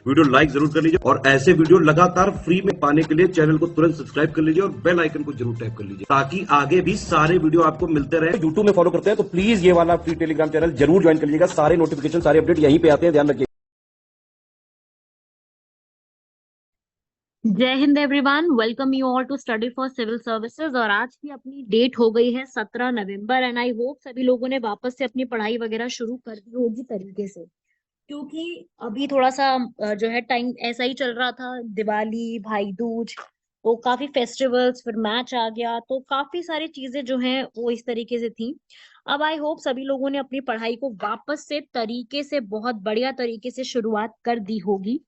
Video like जरूर कर लीजिए और ऐसे वीडियो लगातार फ्री में पाने के लिए चैनल को तुरंत सब्सक्राइब कर लीजिए और बेल आइकन को जरूर टैप कर लीजिए ताकि आगे भी सारे वीडियो आपको मिलते रहे। यूट्यूब में फॉलो करते हैं तो प्लीज ये वाला फ्री टेलीग्राम चैनल जरूर ज्वाइन कर लीजिएगा। सारे नोटिफिकेशन, सारे अपडेट यहीं पे आते हैं, ध्यान रखिए। जय Hind everyone, welcome you all to study for civil services. और आज की अपनी डेट हो गई है 17 नवंबर एंड आई होप सभी लोगों ने वापस से अपनी पढ़ाई वगैरह शुरू कर दी होगी तरीके से। क्योंकि अभी थोड़ा सा जो है टाइम ऐसा ही चल रहा था, दिवाली, भाई दूज, तो काफी फेस्टिवल्स, फिर मैच आ गया, तो काफी सारी चीजें जो हैं वो इस तरीके से थी। अब आई होप सभी लोगों ने अपनी पढ़ाई को वापस से तरीके से, बहुत बढ़िया तरीके से शुरुआत कर दी होगी।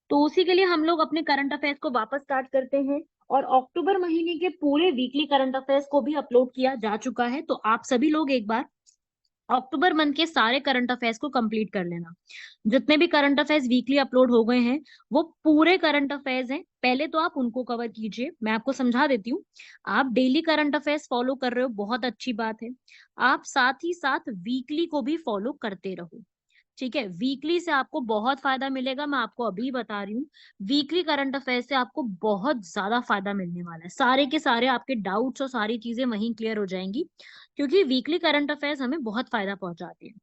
तो उसी के लिए हम लोग अपने करंट अफेयर्स को वापस स्टार्ट करते हैं। और अक्टूबर महीने के पूरे वीकली करंट अफेयर्स को भी अपलोड किया जा चुका है, तो आप सभी लोग एक बार अक्टूबर मंथ के सारे करंट अफेयर्स को कंप्लीट कर लेना। जितने भी करंट अफेयर्स वीकली अपलोड हो गए हैं वो पूरे करंट अफेयर्स हैं, पहले तो आप उनको कवर कीजिए। मैं आपको समझा देती हूँ। आप डेली करंट अफेयर्स फॉलो कर रहे हो, बहुत अच्छी बात है। आप साथ ही साथ वीकली को भी फॉलो करते रहो, ठीक है। वीकली से आपको बहुत फायदा मिलेगा, मैं आपको अभी बता रही हूँ। वीकली करंट अफेयर से आपको बहुत ज्यादा फायदा मिलने वाला है। सारे के सारे आपके डाउट्स और सारी चीजें वहीं क्लियर हो जाएंगी, क्योंकि वीकली करंट अफेयर्स हमें बहुत फायदा पहुंचाते हैं।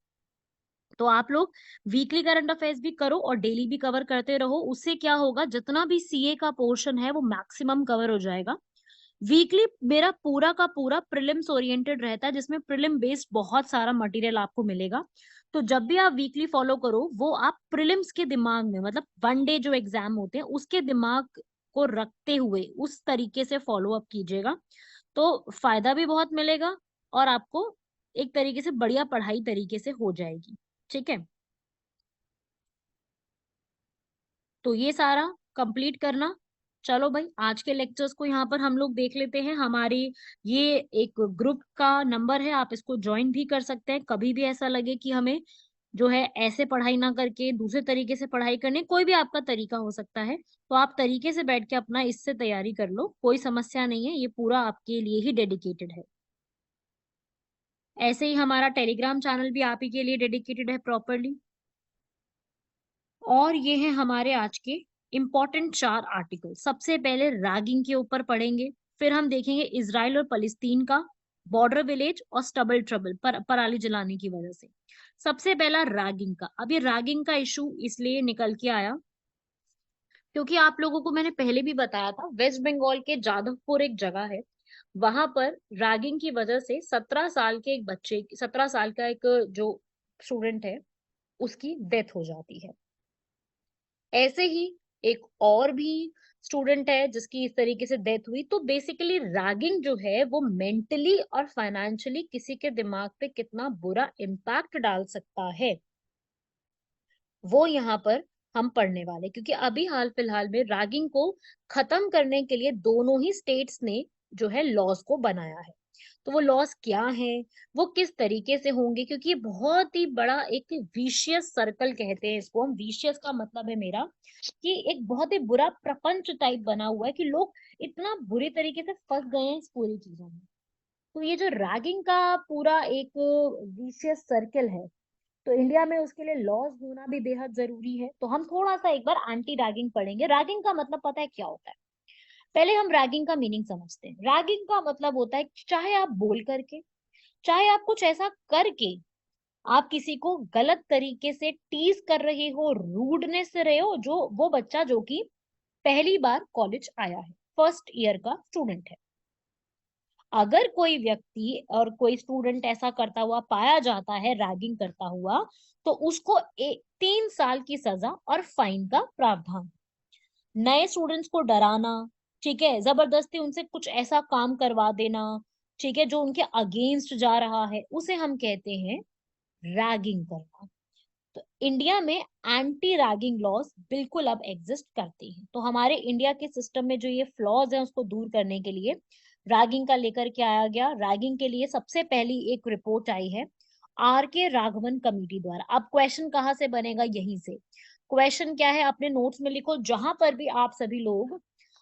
तो आप लोग वीकली करंट अफेयर्स भी करो और डेली भी कवर करते रहो। उससे क्या होगा, जितना भी सीए का पोर्शन है वो मैक्सिमम कवर हो जाएगा। वीकली मेरा पूरा का पूरा प्रिलिम्स ओरिएंटेड रहता है, जिसमें प्रिलिम बेस्ड बहुत सारा मटेरियल आपको मिलेगा। तो जब भी आप वीकली फॉलो करो, वो आप प्रिलिम्स के दिमाग में, मतलब वन डे जो एग्जाम होते हैं उसके दिमाग को रखते हुए उस तरीके से फॉलो अप कीजिएगा। तो फायदा भी बहुत मिलेगा और आपको एक तरीके से बढ़िया पढ़ाई तरीके से हो जाएगी, ठीक है। तो ये सारा कंप्लीट करना। चलो भाई, आज के लेक्चर्स को यहाँ पर हम लोग देख लेते हैं। हमारी ये एक ग्रुप का नंबर है, आप इसको ज्वाइन भी कर सकते हैं। कभी भी ऐसा लगे कि हमें जो है ऐसे पढ़ाई ना करके दूसरे तरीके से पढ़ाई करने, कोई भी आपका तरीका हो सकता है, तो आप तरीके से बैठ के अपना इससे तैयारी कर लो, कोई समस्या नहीं है। ये पूरा आपके लिए ही डेडिकेटेड है। ऐसे ही हमारा टेलीग्राम चैनल भी आप ही के लिए डेडिकेटेड है प्रॉपरली। और ये है हमारे आज के इम्पोर्टेंट 4 आर्टिकल। सबसे पहले रैगिंग के ऊपर पढ़ेंगे, फिर हम देखेंगे इसराइल और फलस्तीन का बॉर्डर विलेज और स्टबल ट्रबल पर पराली जलाने की वजह से। सबसे पहला रैगिंग का। अब ये रैगिंग का इशू इसलिए निकल के आया क्योंकि आप लोगों को मैंने पहले भी बताया था, वेस्ट बंगाल के जादवपुर एक जगह है, वहां पर रैगिंग की वजह से 17 साल के एक बच्चे, 17 साल का एक जो स्टूडेंट है, उसकी डेथ हो जाती है। ऐसे ही एक और भी स्टूडेंट है जिसकी इस तरीके से डेथ हुई। तो बेसिकली रैगिंग जो है वो मेंटली और फाइनेंशियली किसी के दिमाग पे कितना बुरा इम्पैक्ट डाल सकता है, वो यहाँ पर हम पढ़ने वाले। क्योंकि अभी हाल फिलहाल में रैगिंग को खत्म करने के लिए दोनों ही स्टेट्स ने जो है लॉज को बनाया है। तो वो लॉस क्या है, वो किस तरीके से होंगे, क्योंकि ये बहुत ही बड़ा एक विशियस सर्कल कहते हैं इसको हम। विशियस का मतलब है मेरा कि एक बहुत ही बुरा प्रपंच टाइप बना हुआ है, कि लोग इतना बुरी तरीके से फंस गए हैं इस पूरी चीजों में। तो ये जो रैगिंग का पूरा एक विशियस सर्कल है, तो इंडिया में उसके लिए लॉज होना भी बेहद जरूरी है। तो हम थोड़ा सा एक बार एंटी रैगिंग पढ़ेंगे। रैगिंग का मतलब पता है क्या होता है? पहले हम रैगिंग का मीनिंग समझते हैं। रैगिंग का मतलब होता है चाहे आप बोल करके, चाहे आप कुछ ऐसा करके आप किसी को गलत तरीके से टीज कर रहे हो, रूडनेस से रहे हो, जो वो बच्चा जो कि पहली बार कॉलेज आया है, फर्स्ट ईयर का स्टूडेंट है। अगर कोई व्यक्ति और कोई स्टूडेंट ऐसा करता हुआ पाया जाता है, रैगिंग करता हुआ, तो उसको 3 साल की सजा और फाइन का प्रावधान। नए स्टूडेंट्स को डराना, ठीक है, जबरदस्ती उनसे कुछ ऐसा काम करवा देना, ठीक है, जो उनके अगेंस्ट जा रहा है, उसे हम कहते हैं रैगिंग करना। तो इंडिया में एंटी रैगिंग लॉज बिल्कुल अब एग्जिस्ट करते हैं। तो हमारे इंडिया के सिस्टम में जो ये फ्लॉज है उसको दूर करने के लिए रैगिंग का लेकर के आया गया। रैगिंग के लिए सबसे पहली एक रिपोर्ट आई है आर के राघवन कमेटी द्वारा। अब क्वेश्चन कहाँ से बनेगा, यहीं से। क्वेश्चन क्या है, अपने नोट्स में लिखो। जहां पर भी आप सभी लोग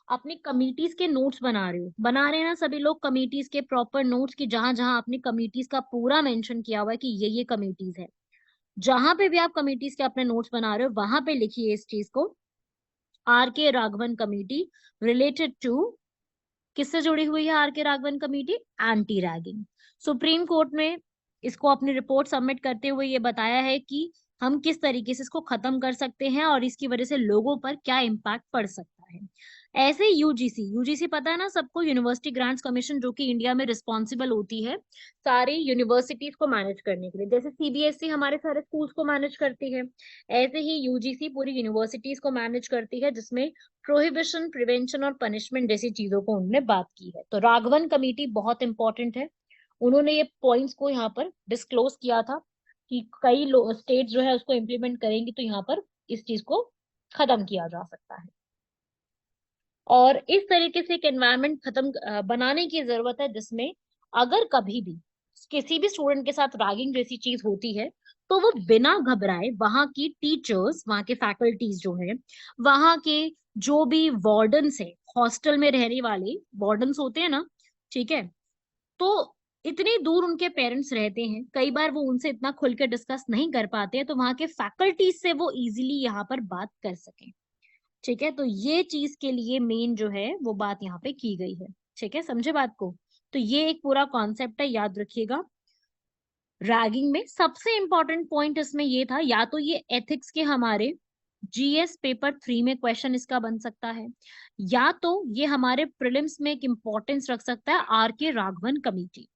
अपनी कमिटीज के नोट्स बना रहे हो, बना रहे हैं ना सभी लोग कमिटीज के प्रॉपर नोट्स, की जहां जहां अपनी कमिटीज का पूरा मेंशन किया हुआ है कि ये कमिटीज है, जहां पे भी आप कमिटीज के अपने नोट्स बना रहे हो वहां पे लिखिए इस चीज को, आर के राघवन कमेटी रिलेटेड टू, किससे जुड़ी हुई है आर के Raghavan committee? Anti ragging. Supreme court में इसको अपनी रिपोर्ट सबमिट करते हुए ये बताया है कि हम किस तरीके से इसको खत्म कर सकते हैं और इसकी वजह से लोगों पर क्या इम्पैक्ट पड़ सकता है। ऐसे यूजीसी, यूजीसी पता है ना सबको, यूनिवर्सिटी ग्रांट्स कमीशन, जो कि इंडिया में रिस्पॉन्सिबल होती है सारी यूनिवर्सिटीज को मैनेज करने के लिए, जैसे सीबीएसई हमारे सारे स्कूल्स को मैनेज करती है, ऐसे ही यूजीसी पूरी यूनिवर्सिटीज को मैनेज करती है, जिसमें प्रोहिबिशन, प्रिवेंशन और पनिशमेंट जैसी चीजों को उन्होंने बात की है। तो राघवन कमेटी बहुत इंपॉर्टेंट है, उन्होंने ये पॉइंट्स को यहाँ पर डिस्क्लोज किया था कि कई स्टेट जो है उसको इम्प्लीमेंट करेंगी तो यहाँ पर इस चीज को खत्म किया जा सकता है। और इस तरीके से एक एनवायरनमेंट बनाने की जरूरत है जिसमें अगर कभी भी किसी भी स्टूडेंट के साथ रैगिंग जैसी चीज होती है तो वो बिना घबराए वहां की टीचर्स, वहां के फैकल्टीज जो है, वहां के जो भी वार्डन्स है, हॉस्टल में रहने वाले वार्डन्स होते हैं ना, ठीक है, तो इतनी दूर उनके पेरेंट्स रहते हैं, कई बार वो उनसे इतना खुल के डिस्कस नहीं कर पाते हैं, तो वहां के फैकल्टीज से वो इजीली यहाँ पर बात कर सकें। ठीक है, तो ये चीज के लिए मेन जो है वो बात यहाँ पे की गई है। ठीक है, समझे बात को? तो ये एक पूरा कॉन्सेप्ट है, याद रखिएगा। रैगिंग में सबसे इंपॉर्टेंट पॉइंट इसमें ये था, या तो ये एथिक्स के हमारे जीएस पेपर 3 में क्वेश्चन इसका बन सकता है, या तो ये हमारे प्रीलिम्स में एक इम्पोर्टेंस रख सकता है आर के राघवन कमेटी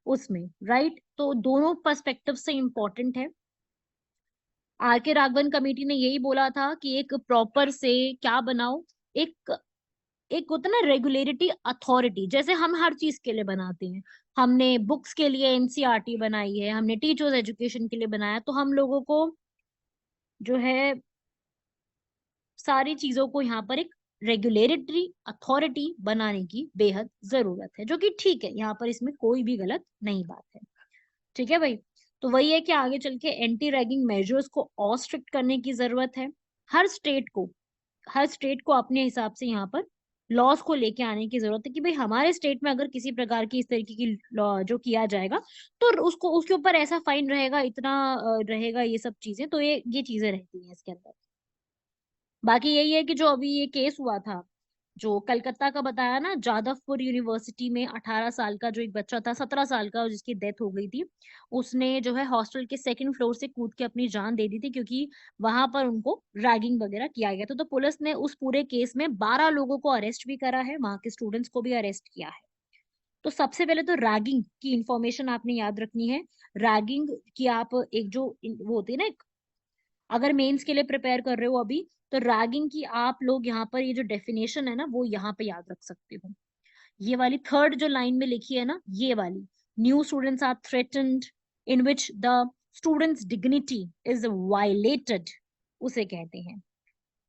उसमें, राइट? तो दोनों पर्सपेक्टिव से इम्पोर्टेंट है। आर के राघवन कमेटी ने यही बोला था कि एक प्रॉपर से क्या बनाओ, एक एक होता ना रेगुलेटरी अथॉरिटी, जैसे हम हर चीज के लिए बनाते हैं। हमने बुक्स के लिए एनसीईआरटी बनाई है, हमने टीचर्स एजुकेशन के लिए बनाया, तो हम लोगों को जो है सारी चीजों को यहाँ पर एक रेगुलेटरी अथॉरिटी बनाने की बेहद जरूरत है, जो कि ठीक है, यहाँ पर इसमें कोई भी गलत नहीं बात है। ठीक है भाई, तो वही है कि आगे चल के एंटी रैगिंग मेजर्स को और स्ट्रिक्ट करने की जरूरत है। हर स्टेट को हर स्टेट को अपने हिसाब से यहाँ पर लॉस को लेके आने की जरूरत है कि भाई हमारे स्टेट में अगर किसी प्रकार की इस तरीके की लॉ जो किया जाएगा तो उसको उसके ऊपर ऐसा फाइन रहेगा, इतना रहेगा, ये सब चीजें, तो ये चीजें रहती हैं इसके अंदर। बाकी यही है कि जो अभी ये केस हुआ था, जो कलकत्ता का बताया ना, जादवपुर यूनिवर्सिटी में 18 साल का जो एक बच्चा था, 17 साल का, जिसकी डेथ हो गई थी, उसने जो है हॉस्टल के सेकंड फ्लोर से कूद के अपनी जान दे दी थी क्योंकि वहां पर उनको रैगिंग वगैरह किया गया था। तो पुलिस ने उस पूरे केस में 12 लोगों को अरेस्ट भी करा है, वहां के स्टूडेंट्स को भी अरेस्ट किया है। तो सबसे पहले तो रैगिंग की इंफॉर्मेशन आपने याद रखनी है। रैगिंग की आप एक जो वो होती है ना, अगर मेंस के लिए प्रिपेयर कर रहे हो अभी, तो रैगिंग की आप लोग यहाँ पर ये जो डेफिनेशन है ना वो यहाँ पे याद रख सकते हो। ये वाली थर्ड जो लाइन में लिखी है ना, ये वाली, new students are threatened in which the students dignity is violated, उसे कहते हैं।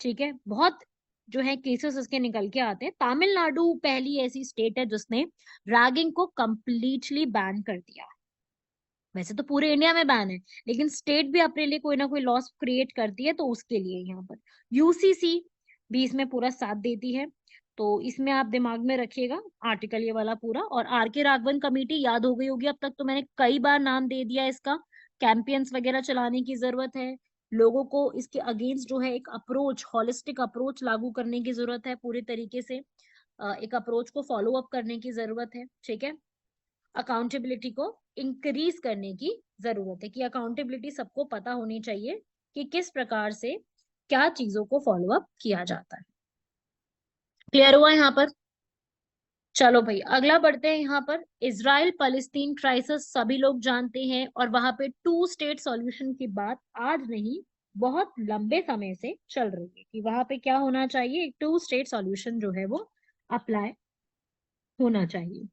ठीक है, बहुत जो है केसेस इसके निकल के आते हैं। तमिलनाडु पहली ऐसी स्टेट है जिसने रैगिंग को कंप्लीटली बैन कर दिया। वैसे तो पूरे इंडिया में बैन है, लेकिन स्टेट भी अपने लिए कोई ना कोई लॉस क्रिएट करती है, तो उसके लिए यहाँ पर यूसीसी भी इसमें पूरा साथ देती है। तो इसमें आप दिमाग में रखिएगा आर्टिकल ये वाला पूरा। और आर के राघवन कमेटी याद हो गई होगी अब तक, तो मैंने कई बार नाम दे दिया इसका। कैंपेन्स वगैरह चलाने की जरूरत है, लोगों को इसके अगेंस्ट जो है एक अप्रोच, हॉलिस्टिक अप्रोच लागू करने की जरूरत है, पूरे तरीके से एक अप्रोच को फॉलो अप करने की जरूरत है। ठीक है, अकाउंटेबिलिटी को इंक्रीज करने की जरूरत है कि अकाउंटेबिलिटी सबको पता होनी चाहिए कि किस प्रकार से क्या चीजों को फॉलो अप किया जाता है। क्लियर हुआ यहाँ पर? चलो भाई अगला बढ़ते हैं। यहाँ पर इजराइल फलस्तीन क्राइसिस सभी लोग जानते हैं, और वहां पे टू स्टेट सॉल्यूशन की बात आज नहीं, बहुत लंबे समय से चल रही है कि वहां पे क्या होना चाहिए, एक टू स्टेट सॉल्यूशन जो है वो अप्लाई होना चाहिए।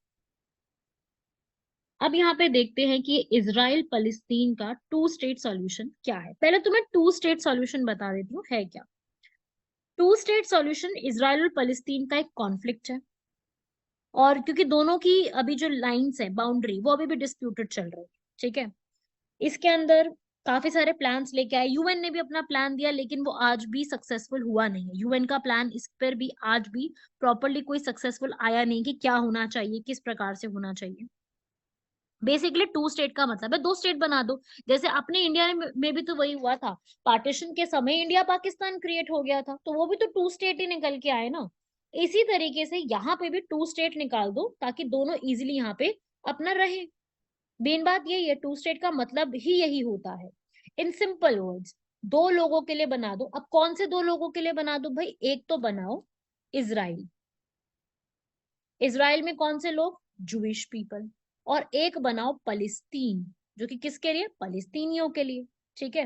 अब यहाँ पे देखते हैं कि इजराइल फलस्तीन का टू स्टेट सॉल्यूशन क्या है। पहले तुम्हें टू स्टेट सॉल्यूशन बता देती हूँ है क्या। टू स्टेट सॉल्यूशन इजराइल और फलस्तीन का एक कॉन्फ्लिक्ट है, और क्योंकि दोनों की अभी जो लाइंस है, बाउंड्री, वो अभी भी डिस्प्यूटेड चल रही है। ठीक है, इसके अंदर काफी सारे प्लान्स लेके आए, यूएन ने भी अपना प्लान दिया, लेकिन वो आज भी सक्सेसफुल हुआ नहीं है। यूएन का प्लान इस पर भी आज भी प्रॉपरली कोई सक्सेसफुल आया नहीं कि क्या होना चाहिए, किस प्रकार से होना चाहिए। बेसिकली टू स्टेट का मतलब है दो स्टेट बना दो। जैसे अपने इंडिया में भी तो वही हुआ था, पार्टीशन के समय इंडिया पाकिस्तान क्रिएट हो गया था, तो वो भी तो टू स्टेट ही निकल के आए ना। इसी तरीके से यहाँ पे भी टू स्टेट निकाल दो ताकि दोनों इजिली यहाँ पे अपना रहे। मेन बात यही है, टू स्टेट का मतलब ही यही होता है। इन सिंपल वर्ड्स, दो लोगों के लिए बना दो। अब कौन से दो लोगों के लिए बना दो भाई? एक तो बनाओ इजराइल, इजराइल में कौन से लोग? Jewish people. और एक बनाओ पलिस्तीन, जो कि किसके लिए? पलिस्तीनियों के लिए। ठीक है,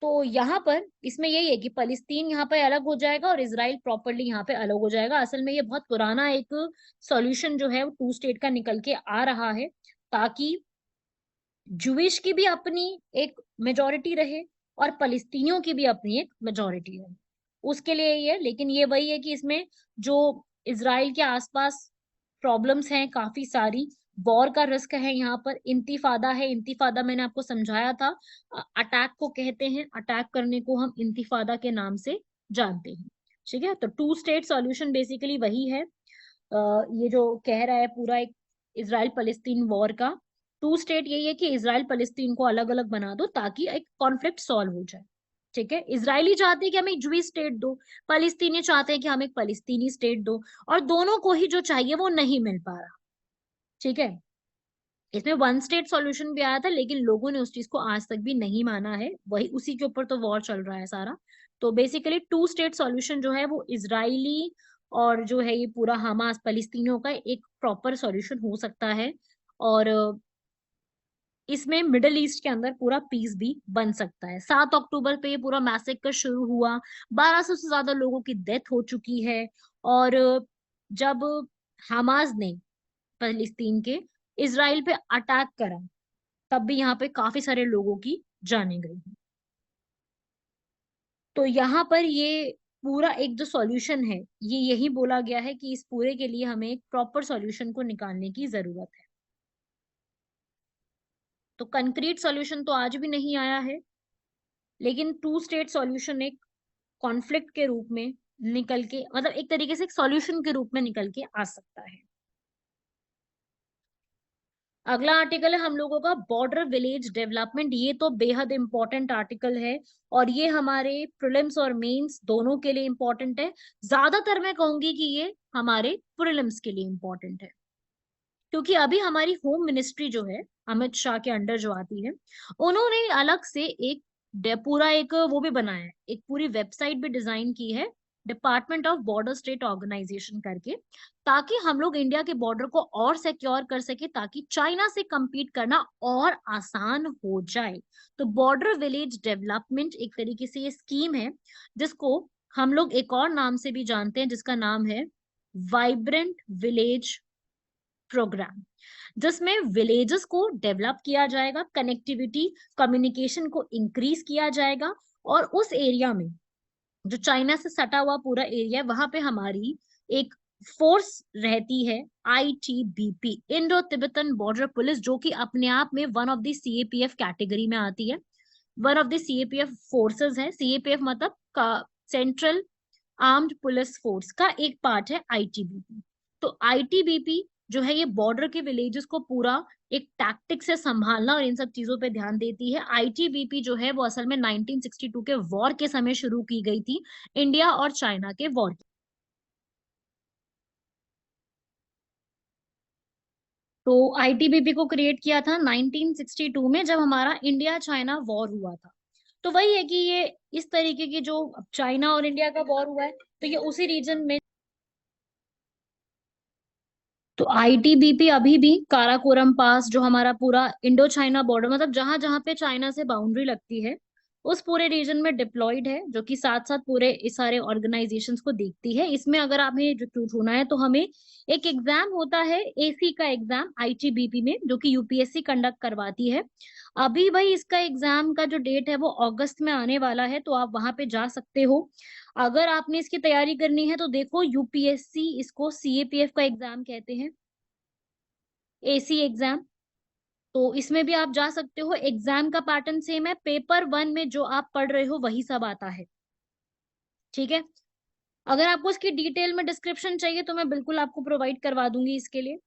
तो यहाँ पर इसमें यही है कि पलिस्तीन यहाँ पे अलग हो जाएगा और इसराइल प्रॉपरली यहाँ पे अलग हो जाएगा। असल में ये बहुत पुराना एक सॉल्यूशन जो है वो टू स्टेट का निकल के आ रहा है, ताकि जूइश की भी अपनी एक मेजोरिटी रहे और फलस्तीनियों की भी अपनी एक मेजोरिटी रहे, उसके लिए ये। लेकिन ये वही है कि इसमें जो इसराइल के आसपास प्रॉब्लम्स हैं काफी सारी, वॉर का रिस्क है, यहाँ पर इंतिफादा है। इंतिफादा मैंने आपको समझाया था, अटैक को कहते हैं, अटैक करने को हम इंतिफादा के नाम से जानते हैं। ठीक है, तो टू स्टेट सॉल्यूशन बेसिकली वही है। ये जो कह रहा है पूरा एक इसराइल फलस्तीन वॉर का, टू स्टेट यही है कि इसराइल फलस्तीन को अलग अलग बना दो ताकि एक कॉन्फ्लिक्ट सॉल्व हो जाए। ठीक है, इसराइली चाहते हैं कि हमें एक जुई स्टेट दो, फलस्तीनी चाहते हैं कि हमें एक फलस्तीनी स्टेट दो, और दोनों को ही जो चाहिए वो नहीं मिल पा रहा। ठीक है, इसमें वन स्टेट सॉल्यूशन भी आया था लेकिन लोगों ने उस चीज को आज तक भी नहीं माना है, वही उसी के ऊपर तो वॉर चल रहा है सारा। तो बेसिकली टू स्टेट सॉल्यूशन जो है वो इजरायली और जो है ये पूरा हमास फलस्तीनियों का एक प्रॉपर सॉल्यूशन हो सकता है। और इसमें मिडल ईस्ट के अंदर पूरा पीस भी बन सकता है। 7 अक्टूबर पे ये पूरा मैसेकर शुरू हुआ, 1200 से ज्यादा लोगों की डेथ हो चुकी है। और जब हमास ने फलस्तीन के इसराइल पे अटैक करा, तब भी यहाँ पे काफी सारे लोगों की जानें गई। तो यहाँ पर ये पूरा एक जो सॉल्यूशन है, ये यही बोला गया है कि इस पूरे के लिए हमें एक प्रॉपर सॉल्यूशन को निकालने की जरूरत है। तो कंक्रीट सॉल्यूशन तो आज भी नहीं आया है, लेकिन टू स्टेट सॉल्यूशन एक कॉन्फ्लिक्ट के रूप में निकल के, मतलब एक तरीके से एक सॉल्यूशन के रूप में निकल के आ सकता है। अगला आर्टिकल है हम लोगों का बॉर्डर विलेज डेवलपमेंट। ये तो बेहद इंपॉर्टेंट आर्टिकल है और ये हमारे प्रीलिम्स और मेंस दोनों के लिए इंपॉर्टेंट है। ज्यादातर मैं कहूंगी कि ये हमारे प्रीलिम्स के लिए इंपॉर्टेंट है, क्योंकि अभी हमारी होम मिनिस्ट्री जो है अमित शाह के अंडर जो आती है, उन्होंने अलग से एक पूरा एक वो भी बनाया है, एक पूरी वेबसाइट भी डिजाइन की है, department of border state organization करके, ताकि हम लोग इंडिया के बॉर्डर को और सिक्योर कर सके, ताकि चाइना से compete करना और आसान हो जाए। तो बॉर्डर विलेज डेवलपमेंट एक तरीके से ये स्कीम है, जिसको हम लोग एक और नाम से भी जानते हैं, जिसका नाम है वाइब्रेंट विलेज प्रोग्राम, जिसमें विलेजेस को डेवलप किया जाएगा, कनेक्टिविटी कम्युनिकेशन को इंक्रीज किया जाएगा, और उस एरिया में जो चाइना से सटा हुआ पूरा एरिया है, वहां पे हमारी एक फोर्स रहती है, ITBP, Indo Tibetan border police, जो कि अपने आप में one of the CAPF category में आती है, one of the CAPF forces है। सीएपीएफ मतलब का सेंट्रल आर्म्ड पुलिस फोर्स का एक पार्ट है आईटीबीपी। तो आईटीबीपी जो है ये बॉर्डर के विलेजेस को पूरा एक टैक्टिक से संभालना और इन सब चीजों पे ध्यान देती है। आईटीबीपी जो है वो असल में 1962 के वॉर के समय शुरू की गई थी, इंडिया और चाइना के वॉर। तो आईटीबीपी को क्रिएट किया था 1962 में, जब हमारा इंडिया चाइना वॉर हुआ था। तो वही है कि ये इस तरीके की जो चाइना और इंडिया का वॉर हुआ है, तो ये उसी रीजन में। तो आईटीबीपी अभी भी काराकोरम पास, जो हमारा पूरा इंडो चाइना बॉर्डर, मतलब जहां जहां पे चाइना से बाउंड्री लगती है, उस पूरे रीजन में डिप्लॉयड है, जो कि साथ साथ पूरे इस सारे ऑर्गेनाइजेशंस को देखती है। इसमें अगर आपने रिक्रूट होना है तो हमें एक एग्जाम होता है, एसी का एग्जाम आईटीबीपी में, जो कि यूपीएससी कंडक्ट करवाती है। अभी भाई इसका एग्जाम का जो डेट है वो अगस्त में आने वाला है, तो आप वहां पे जा सकते हो। अगर आपने इसकी तैयारी करनी है तो देखो, यूपीएससी इसको सीएपीएफ का एग्जाम कहते हैं, एसी एग्जाम। तो इसमें भी आप जा सकते हो। एग्जाम का पैटर्न सेम है, पेपर वन में जो आप पढ़ रहे हो वही सब आता है। ठीक है, अगर आपको इसकी डिटेल में डिस्क्रिप्शन चाहिए तो मैं बिल्कुल आपको प्रोवाइड करवा दूंगी इसके लिए।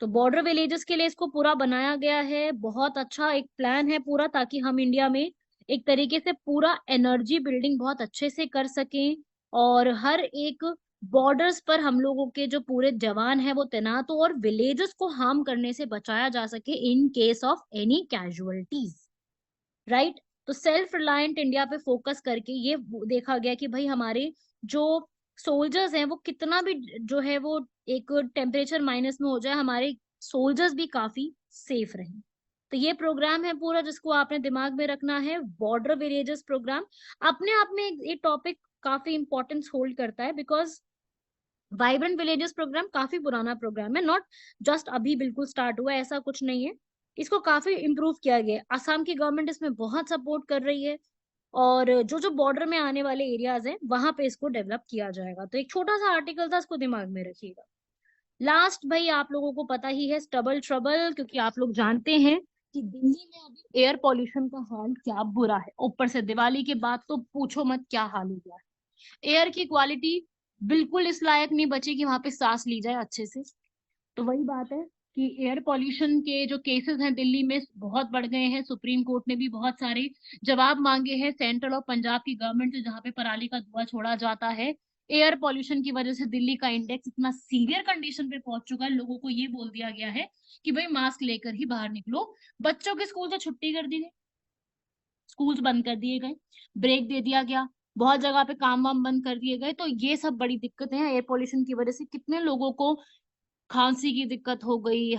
तो बॉर्डर विलेजेस के लिए इसको पूरा बनाया गया है, बहुत अच्छा एक प्लान है पूरा, ताकि हम इंडिया में एक तरीके से पूरा एनर्जी बिल्डिंग बहुत अच्छे से कर सकें, और हर एक बॉर्डर्स पर हम लोगों के जो पूरे जवान हैं वो तैनात हो, और विलेजेस को हार्म करने से बचाया जा सके in case of any casualties, right. तो सेल्फ रिलायंट इंडिया पे फोकस करके ये देखा गया कि भाई हमारे जो सोल्जर्स हैं वो कितना भी जो है वो एक टेम्परेचर माइनस में हो जाए, हमारे सोल्जर्स भी काफी सेफ रहें। तो ये प्रोग्राम है पूरा जिसको आपने दिमाग में रखना है, बॉर्डर विलेजेस प्रोग्राम। अपने आप में ये टॉपिक काफी इंपॉर्टेंस होल्ड करता है, बिकॉज वाइब्रेंट विलेजेस प्रोग्राम काफी पुराना प्रोग्राम है, नॉट जस्ट अभी बिल्कुल स्टार्ट हुआ है, ऐसा कुछ नहीं है। इसको काफी इम्प्रूव किया गया है, असम की गवर्नमेंट इसमें बहुत सपोर्ट कर रही है, और जो जो बॉर्डर में आने वाले एरियाज हैं वहां पे इसको डेवलप किया जाएगा। तो एक छोटा सा आर्टिकल था, इसको दिमाग में रखिएगा। लास्ट भाई आप लोगों को पता ही है स्टबल ट्रबल, क्योंकि आप लोग जानते हैं कि दिल्ली में अभी एयर पॉल्यूशन का हाल क्या बुरा है, ऊपर से दिवाली के बाद तो पूछो मत क्या हाल हो गया है। एयर की क्वालिटी बिल्कुल इस लायक नहीं बची कि वहां पे सांस ली जाए अच्छे से। तो वही बात है कि एयर पॉल्यूशन के जो केसेस हैं दिल्ली में बहुत बढ़ गए हैं, सुप्रीम कोर्ट ने भी बहुत सारे जवाब मांगे हैं सेंट्रल और पंजाब की गवर्नमेंट से, जहाँ पे पराली का धुआं छोड़ा जाता है। एयर पॉल्यूशन की वजह से दिल्ली का इंडेक्स इतना सीवियर कंडीशन पे पहुंच चुका है, लोगों को ये बोल दिया गया है कि भाई मास्क लेकर ही बाहर निकलो। बच्चों के स्कूल से छुट्टी कर दी गई, स्कूल्स बंद कर दिए गए, ब्रेक दे दिया गया, बहुत जगह पे काम वाम बंद कर दिए गए। तो ये सब बड़ी दिक्कतें हैं एयर पॉल्यूशन की वजह से, कितने लोगों को खांसी की दिक्कत हो गई,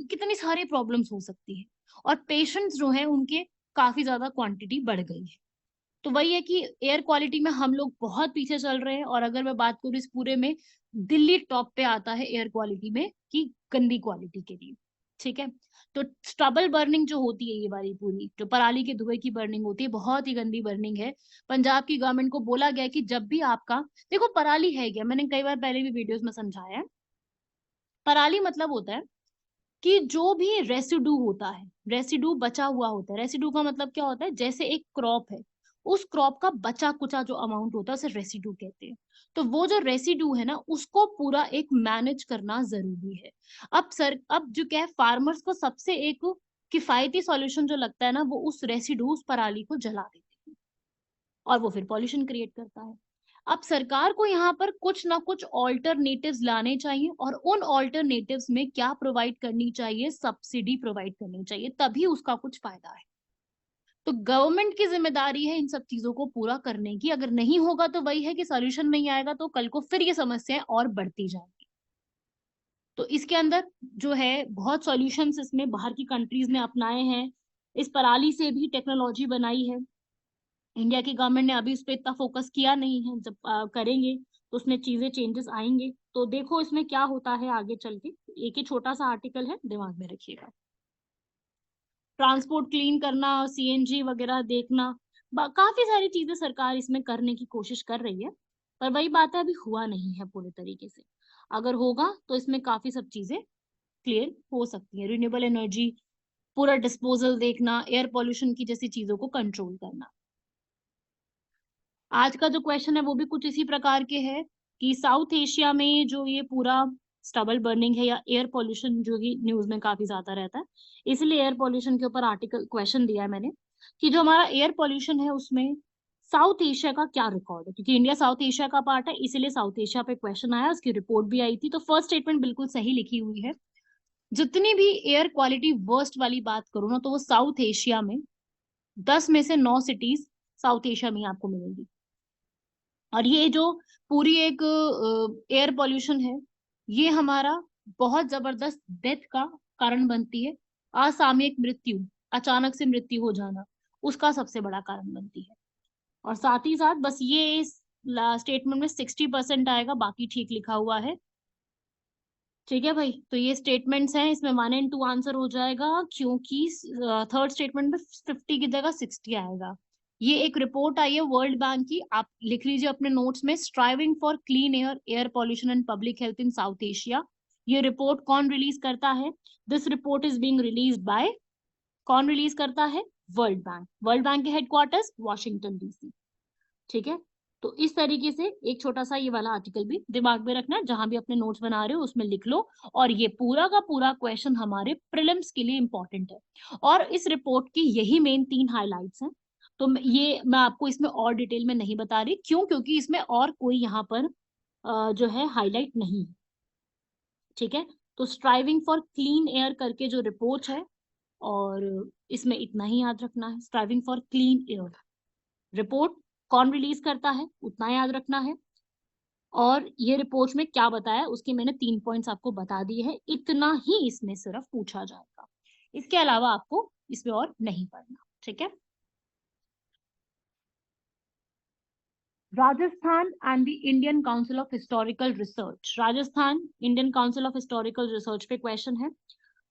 कितनी सारी प्रॉब्लम्स हो सकती है, और पेशेंट्स जो है उनके काफी ज्यादा क्वांटिटी बढ़ गई है। तो वही है कि एयर क्वालिटी में हम लोग बहुत पीछे चल रहे हैं, और अगर मैं बात करूँ इस पूरे में, दिल्ली टॉप पे आता है एयर क्वालिटी में कि गंदी क्वालिटी के लिए, ठीक है। तो स्टबल बर्निंग जो होती है, ये वाली पूरी जो पराली के धुएं की बर्निंग होती है, बहुत ही गंदी बर्निंग है। पंजाब की गवर्नमेंट को बोला गया है कि जब भी आपका, देखो पराली है क्या, मैंने कई बार पहले भी वीडियोस में समझाया है, पराली मतलब होता है कि जो भी रेसिडू होता है, रेसिडू बचा हुआ होता है, रेसिडू का मतलब क्या होता है, जैसे एक क्रॉप है, उस क्रॉप का बचा कुचा जो अमाउंट होता है उसे रेसिडू कहते हैं। तो वो जो रेसिडू है ना, उसको पूरा एक मैनेज करना जरूरी है। अब जो क्या है, फार्मर्स को सबसे एक किफायती सॉल्यूशन जो लगता है ना, वो उस रेसिडू, उस पराली को जला देते हैं, और वो फिर पॉल्यूशन क्रिएट करता है। अब सरकार को यहाँ पर कुछ ना कुछ ऑल्टरनेटिव्स लाने चाहिए, और उन ऑल्टरनेटिव्स में क्या प्रोवाइड करनी चाहिए, सब्सिडी प्रोवाइड करनी चाहिए, तभी उसका कुछ फायदा है। तो गवर्नमेंट की जिम्मेदारी है इन सब चीजों को पूरा करने की, अगर नहीं होगा तो वही है कि सॉल्यूशन नहीं आएगा, तो कल को फिर ये समस्याएं और बढ़ती जाएंगी। तो इसके अंदर जो है बहुत सॉल्यूशंस इसमें बाहर की कंट्रीज ने अपनाए हैं, इस पराली से भी टेक्नोलॉजी बनाई है। इंडिया की गवर्नमेंट ने अभी उस पर इतना फोकस किया नहीं है, जब करेंगे तो उसमें चीजें चेंजेस आएंगे। तो देखो इसमें क्या होता है आगे चल के, एक ही छोटा सा आर्टिकल है, दिमाग में रखिएगा। ट्रांसपोर्ट क्लीन करना, सीएनजी वगैरह देखना, काफी सारी चीजें सरकार इसमें करने की कोशिश कर रही है, पर वही बात है अभी हुआ नहीं है पूरे तरीके से। अगर होगा तो इसमें काफी सब चीजें क्लियर हो सकती है, रिन्यूएबल एनर्जी, पूरा डिस्पोजल देखना, एयर पॉल्यूशन की जैसी चीजों को कंट्रोल करना। आज का जो क्वेश्चन है वो भी कुछ इसी प्रकार के है कि साउथ एशिया में जो ये पूरा स्टबल बर्निंग है या एयर पॉल्यूशन, जो कि न्यूज में काफी ज्यादा रहता है, इसलिए एयर पॉल्यूशन के ऊपर आर्टिकल क्वेश्चन दिया है मैंने, कि जो हमारा एयर पॉल्यूशन है उसमें साउथ एशिया का क्या रिकॉर्ड है, क्योंकि इंडिया साउथ एशिया का पार्ट है, इसीलिए साउथ एशिया पे क्वेश्चन आया, उसकी रिपोर्ट भी आई थी। तो फर्स्ट स्टेटमेंट बिल्कुल सही लिखी हुई है, जितनी भी एयर क्वालिटी वर्स्ट वाली बात करूँ ना, तो वो साउथ एशिया में 10 में से 9 सिटीज साउथ एशिया में ही आपको मिलेंगी। और ये जो पूरी एक एयर पॉल्यूशन है, ये हमारा बहुत जबरदस्त डेथ का कारण बनती है, असामयिक मृत्यु, अचानक से मृत्यु हो जाना, उसका सबसे बड़ा कारण बनती है। और साथ ही साथ बस ये इस स्टेटमेंट में 60% आएगा, बाकी ठीक लिखा हुआ है। ठीक है भाई, तो ये स्टेटमेंट्स हैं, इसमें 1 and 2 आंसर हो जाएगा, क्योंकि थर्ड स्टेटमेंट में 50 की जगह 60 आएगा। ये एक रिपोर्ट आई है वर्ल्ड बैंक की, आप लिख लीजिए अपने नोट्स में, striving for clean air, air pollution and public health in south Asia. ये रिपोर्ट कौन रिलीज करता है, this report is being release by, कौन रिलीज करता है, वर्ल्ड बैंक। वर्ल्ड बैंक के हेडक्वार्टर्स वॉशिंगटन डीसी, ठीक है। तो इस तरीके से एक छोटा सा ये वाला आर्टिकल भी दिमाग में रखना है, जहां भी अपने नोट्स बना रहे हो उसमें लिख लो। और ये पूरा का पूरा क्वेश्चन हमारे प्रीलिम्स के लिए इंपॉर्टेंट है, और इस रिपोर्ट की यही मेन 3 हाइलाइट्स हैं। तो ये मैं आपको इसमें और डिटेल में नहीं बता रही, क्यों? क्योंकि इसमें और कोई यहाँ पर जो है हाईलाइट नहीं है। ठीक है, तो स्ट्राइविंग फॉर क्लीन एयर करके जो रिपोर्ट है, और इसमें इतना ही याद रखना है, striving for clean air report कौन रिलीज करता है उतना याद रखना है, और ये रिपोर्ट में क्या बताया उसके मैंने 3 पॉइंट्स आपको बता दिए हैं। इतना ही इसमें सिर्फ पूछा जाएगा, इसके अलावा आपको इसमें और नहीं पढ़ना। ठीक है, Rajasthan and the Indian council of historical research. Rajasthan Indian council of historical research पे क्वेश्चन है।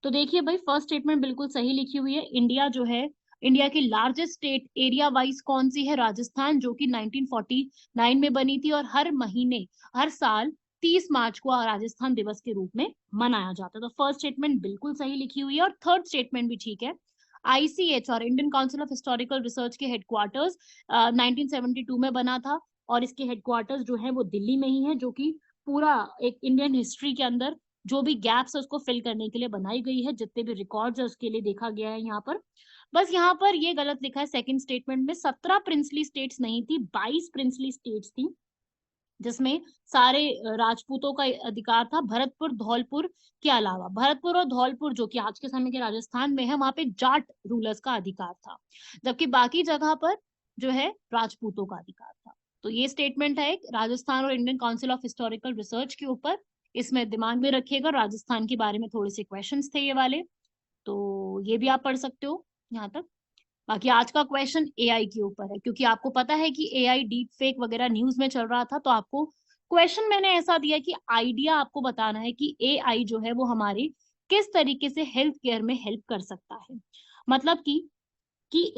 तो देखिए भाई, फर्स्ट स्टेटमेंट बिल्कुल सही लिखी हुई है। इंडिया जो है, इंडिया की लार्जेस्ट स्टेट एरिया वाइज कौन सी है? राजस्थान, जो कि 1949 में बनी थी, और हर महीने हर साल 30 मार्च को राजस्थान दिवस के रूप में मनाया जाता है। तो फर्स्ट स्टेटमेंट बिल्कुल सही लिखी हुई है, और थर्ड स्टेटमेंट भी ठीक है। आईसीएच और Indian council of historical research के हेडक्वार्टर्स 1972 में बना था, और इसके हेडक्वार्टर्स जो है वो दिल्ली में ही है, जो कि पूरा एक इंडियन हिस्ट्री के अंदर जो भी गैप्स है उसको फिल करने के लिए बनाई गई है। जितने भी रिकॉर्ड्स है उसके लिए देखा गया है यहाँ पर। बस यहाँ पर ये गलत लिखा है सेकंड स्टेटमेंट में, 17 प्रिंसली स्टेट्स नहीं थी, 22 प्रिंसली स्टेट्स थी, जिसमें सारे राजपूतों का अधिकार था, भरतपुर धौलपुर के अलावा। भरतपुर और धौलपुर जो कि आज के समय के राजस्थान में है, वहां पे जाट रूलर्स का अधिकार था, जबकि बाकी जगह पर जो है राजपूतों का अधिकार था। तो ये स्टेटमेंट है एक राजस्थान और Indian council of historical research के ऊपर, इसमें दिमाग में रखिएगा। राजस्थान के बारे में थोड़े से क्वेश्चंस थे ये वाले, तो ये भी आप पढ़ सकते हो यहाँ तक। बाकी आज का क्वेश्चन एआई के ऊपर है, क्योंकि आपको पता है कि एआई डीप फेक वगैरह न्यूज में चल रहा था, तो आपको क्वेश्चन मैंने ऐसा दिया कि आइडिया आपको बताना है कि एआई जो है वो हमारे किस तरीके से हेल्थ केयर में हेल्प कर सकता है। मतलब कि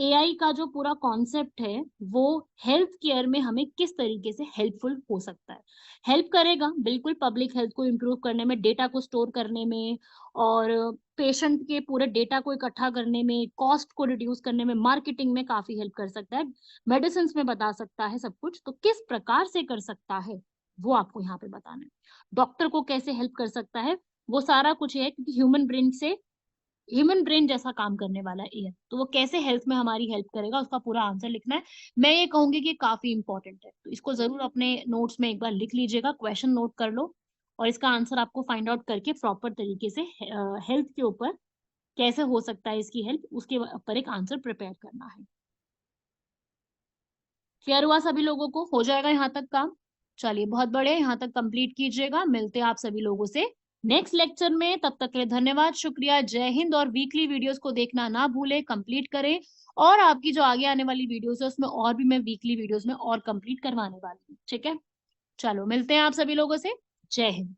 एआई का जो पूरा कॉन्सेप्ट है वो हेल्थ केयर में हमें किस तरीके से हेल्पफुल हो सकता है। हेल्प करेगा बिल्कुल, पब्लिक हेल्थ को इम्प्रूव करने में, डेटा को स्टोर करने में, और पेशेंट के पूरे डेटा को इकट्ठा करने में, कॉस्ट को रिड्यूस करने में, मार्केटिंग में काफी हेल्प कर सकता है, मेडिसिन में बता सकता है सब कुछ। तो किस प्रकार से कर सकता है वो आपको यहाँ पे बताना है। डॉक्टर को कैसे हेल्प कर सकता है, वो सारा कुछ है, क्योंकि ह्यूमन ब्रेन जैसा काम करने वाला है एआई, तो वो कैसे हेल्थ में हमारी हेल्प करेगा उसका पूरा आंसर लिखना है। मैं ये कहूंगी कि काफी इंपॉर्टेंट है, तो इसको जरूर अपने नोट्स में एक बार लिख लीजिएगा, क्वेश्चन नोट कर लो, और इसका आंसर आपको फाइंड आउट करके प्रॉपर तरीके से हेल्थ के ऊपर कैसे हो सकता है इसकी हेल्प, उसके ऊपर एक आंसर प्रिपेयर करना है। क्लियर हुआ सभी लोगों को? हो जाएगा यहाँ तक काम? चलिए, बहुत बढ़िया, यहाँ तक कंप्लीट कीजिएगा। मिलते हैं आप सभी लोगों से नेक्स्ट लेक्चर में, तब तक के लिए धन्यवाद, शुक्रिया, जय हिंद। और वीकली वीडियोस को देखना ना भूले, कंप्लीट करें, और आपकी जो आगे आने वाली वीडियोस है उसमें और भी मैं वीकली वीडियोस में और कंप्लीट करवाने वाली हूँ। ठीक है, चलो मिलते हैं आप सभी लोगों से। जय हिंद।